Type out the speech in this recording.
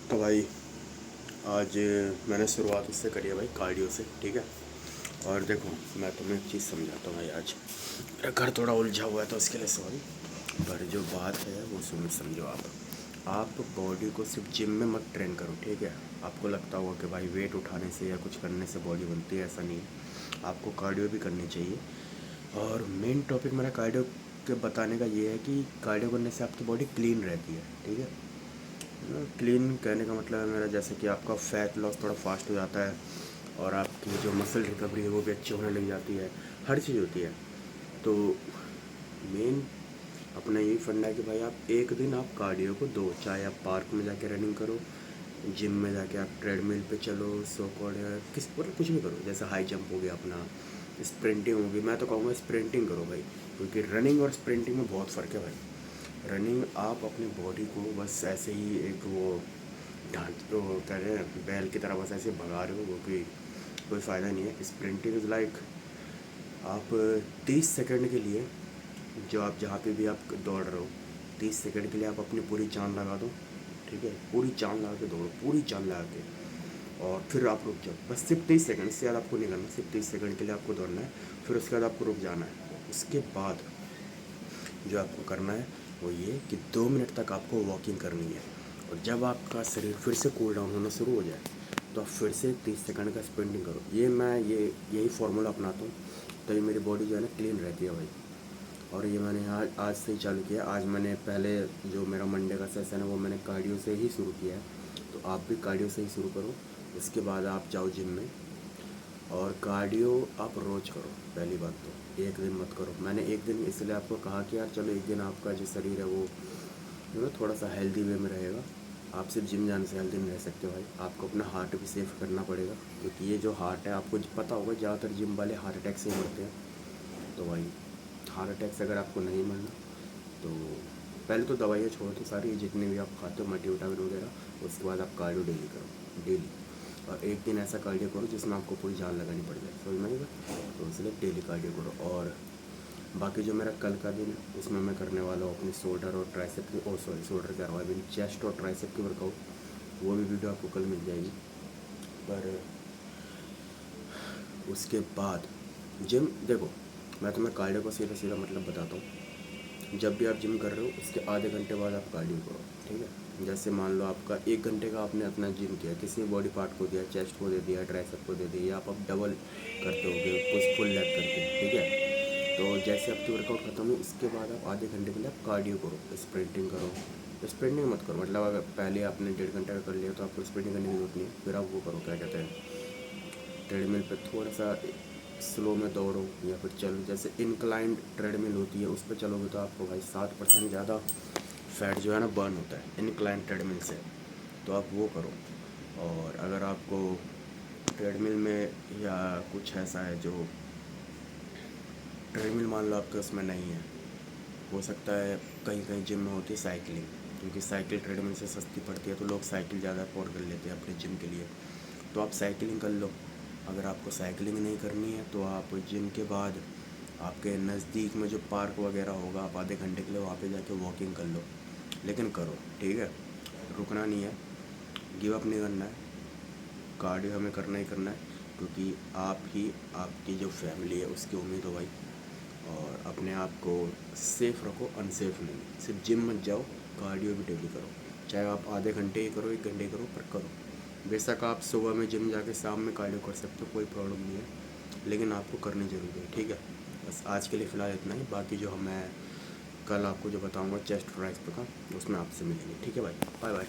तो भाई आज मैंने शुरुआत उससे करी है भाई, कार्डियो से। ठीक है। और देखो, मैं तुम्हें एक चीज़ समझाता हूँ भाई। आज मेरा घर थोड़ा उलझा हुआ है तो उसके लिए सॉरी। पर जो बात है वो समझो आप बॉडी को सिर्फ जिम में मत ट्रेन करो। ठीक है। आपको लगता होगा कि भाई वेट उठाने से या कुछ करने से बॉडी बनती है, ऐसा नहीं है। आपको कार्डियो भी करनी चाहिए। और मेन टॉपिक मेरा कार्डियो के बताने का ये है कि कार्डियो करने से आपकी बॉडी क्लीन रहती है। ठीक है। क्लीन कहने का मतलब है मेरा, जैसे कि आपका फ़ैट लॉस थोड़ा फास्ट हो जाता है और आपकी जो मसल रिकवरी है वो भी अच्छी होने लग जाती है। हर चीज़ होती है। तो मेन अपना यही फंडा है कि भाई आप एक दिन आप कार्डियो को दो, चाहे आप पार्क में जाके रनिंग करो, जिम में जाके आप ट्रेडमिल पे चलो, सो कॉल्ड किस मतलब कुछ भी करो। जैसे हाई जंप हो गया अपना, स्प्रिंटिंग होगी। मैं तो कहूँगा स्प्रिंटिंग करो भाई, क्योंकि रनिंग और स्प्रिंटिंग में बहुत फ़र्क है भाई। रनिंग आप अपनी बॉडी को बस ऐसे ही एक वो ढांच तो कह रहे हैं बैल की तरह बस ऐसे भगा रहे हो, वो कोई फ़ायदा नहीं है। स्प्रिंटिंग इज़ लाइक आप 30 सेकंड के लिए, जो आप जहाँ पे भी आप दौड़ रहे हो, 30 सेकंड के लिए आप अपनी पूरी जान लगा दो। ठीक है। पूरी जान लगा के दौड़ो, पूरी जान लगा के, और फिर आप रुक जाओ। बस सिर्फ 30 सेकंड, इससे ज़्यादा आपको नहीं करना। सिर्फ 30 सेकंड के लिए आपको दौड़ना है, फिर उसके बाद आपको रुक जाना है। उसके बाद जो आपको करना है वो ये कि 2 मिनट तक आपको वॉकिंग करनी है। और जब आपका शरीर फिर से कूल डाउन होना शुरू हो जाए तो आप फिर से 30 सेकंड का स्प्रिंटिंग करो। मैं यही फार्मूला अपनाता हूँ, तो ये मेरी बॉडी जो है ना क्लीन रहती है भाई। और ये मैंने आज से ही चालू किया। आज मैंने पहले जो मेरा मंडे का सेशन है वो मैंने कार्डियो से ही शुरू किया है। तो आप भी कार्डियो से ही शुरू करो, उसके बाद आप जाओ जिम में। और कार्डियो आप रोज़ करो। पहली बात तो एक दिन मत करो। मैंने एक दिन इसलिए आपको कहा कि यार चलो एक दिन आपका जो शरीर है वो थोड़ा सा हेल्दी वे में रहेगा। आप सिर्फ जिम जाने से हेल्दी नहीं रह सकते भाई, आपको अपना हार्ट भी सेफ करना पड़ेगा। क्योंकि ये जो हार्ट है, आपको पता होगा ज़्यादातर जिम वाले हार्ट अटैक से ही मरते हैं। तो भाई हार्ट अटैक से अगर आपको नहीं मरना तो पहले तो दवाइयाँ छोड़ दो सारी, जितनी भी आप खाते हो मल्टीविटामिन वगैरह। उसके बाद आप कार्डियो डेली करो, डेली। और एक दिन ऐसा कार्डियो करो जिसमें आपको पूरी जान लगानी पड़ जाए, समझ में आएगा। तो इसलिए डेली कार्डियो करो। और बाकी जो मेरा कल का दिन है उसमें मैं करने वाला हूँ अपनी शोल्डर और ट्राइसेप की, शोल्डर कह रहा हूँ अभी, चेस्ट और ट्राइसेप की वर्कआउट। वो भी वीडियो आपको कल मिल जाएगी। पर उसके बाद जिम देखो, मैं तुम्हें कार्डियो को सीधा सीधा मतलब बताता हूँ। जब भी आप जिम कर रहे हो उसके आधे घंटे बाद आप कार्डियो करो। ठीक है। जैसे मान लो आपका 1 घंटे का आपने अपना जिम किया, किसी बॉडी पार्ट को दिया, चेस्ट को दे दिया, ट्राइसेप को दे दिया, या आप डबल करते होगे कुछ फुल लेग करके। ठीक है। तो जैसे आपकी वर्कआउट खत्म हो उसके बाद आप आधे घंटे के लिए आप कार्डियो करो, स्प्रिंटिंग करो। स्प्रिंटिंग मत करो, मतलब अगर पहले आपने 1.5 घंटे का कर लिया तो आपको स्प्रिंटिंग करने की जरूरत नहीं है। फिर आप वो करो, क्या कहते हैं, ट्रेडमिल पे थोड़ा सा स्लो में दौड़ो या फिर चलो। जैसे इंक्लाइंड ट्रेडमिल होती है उस पर चलोगे तो आपको भाई 7% ज़्यादा फैट जो है ना बर्न होता है इंक्लाइंड ट्रेडमिल से। तो आप वो करो। और अगर आपको ट्रेडमिल में या कुछ ऐसा है जो ट्रेडमिल मान लो आपके उसमें नहीं है, हो सकता है कहीं कहीं जिम में होती है साइकिलिंग, क्योंकि साइकिल ट्रेडमिल से सस्ती पड़ती है तो लोग साइकिल ज़्यादा अफोर्ड कर लेते हैं अपने जिम के लिए। तो आप साइकिलिंग कर लो। अगर आपको साइकिलिंग नहीं करनी है तो आप जिम के बाद आपके नज़दीक में जो पार्क वगैरह होगा, आप आधे घंटे के लिए वहाँ पे जाके वॉकिंग कर लो। लेकिन करो, ठीक है। रुकना नहीं है, गिव अप नहीं करना है। कार्डियो हमें करना ही करना है, क्योंकि आप ही आपकी जो फैमिली है उसकी उम्मीद हो भाई। और अपने आप को सेफ रखो, अनसेफ नहीं। सिर्फ जिम मत जाओ, कार्डियो भी डेली करो। चाहे आप आधे घंटे ही करो, 1 घंटे ही करो, पर करो। बेशक आप सुबह में जिम जाके शाम में कार्डियो कर सकते हो, कोई प्रॉब्लम नहीं है, लेकिन आपको करनी ज़रूरी है। ठीक है। बस आज के लिए फ़िलहाल इतना ही। बाकी जो मैं कल आपको जो बताऊंगा चेस्ट राइस पे का, उसमें आपसे मिलेंगे। ठीक है भाई, बाय बाय।